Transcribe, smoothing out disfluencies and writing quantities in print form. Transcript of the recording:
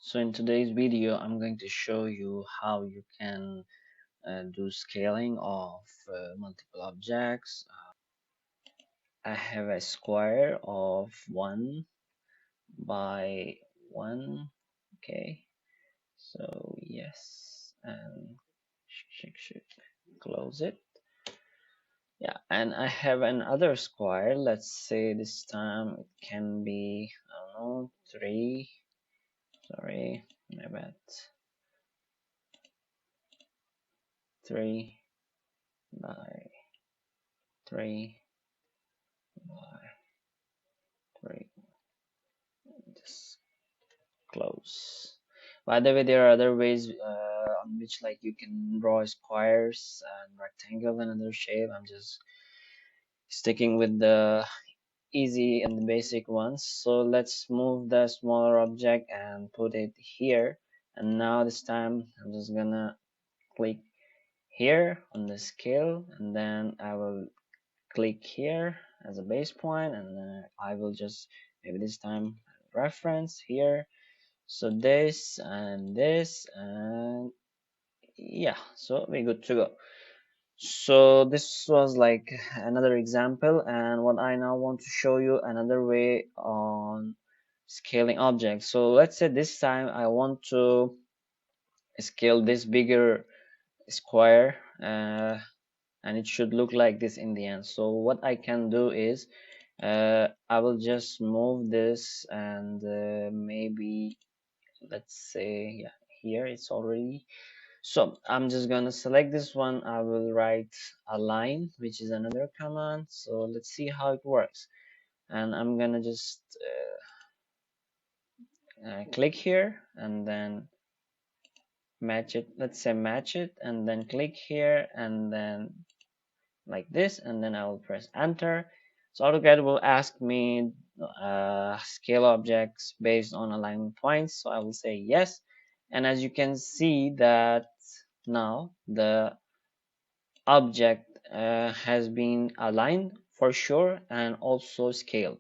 So in today's video, I'm going to show you how you can do scaling of multiple objects. I have a square of 1 by 1. Okay, so yes, and close it. Yeah, and I have another square. Let's say this time it can be, I don't know, 3. Sorry, my bad. 3 by 3 by 3. Just close. By the way, there are other ways on which like you can draw squares and rectangles and other shape. I'm just sticking with the easy and the basic ones. So let's move the smaller object and put it here. And now this time I'm just gonna click here on the scale, and then I will click here as a base point, and then I will just maybe this time reference here. So this and this, and yeah, so we're good to go. So this was like another example, and what I now want to show you another way on scaling objects. So let's say this time I want to scale this bigger square, and it should look like this in the end. So what I can do is I will just move this, and maybe let's say, yeah, here it's already. So I'm just gonna select this one. I will write align, which is another command. So let's see how it works. And I'm gonna just click here and then match it. Let's say match it, and then click here and then like this, and then I will press enter. So AutoCAD will ask me scale objects based on alignment points. So I will say yes. And as you can see that now the object has been aligned for sure and also scaled.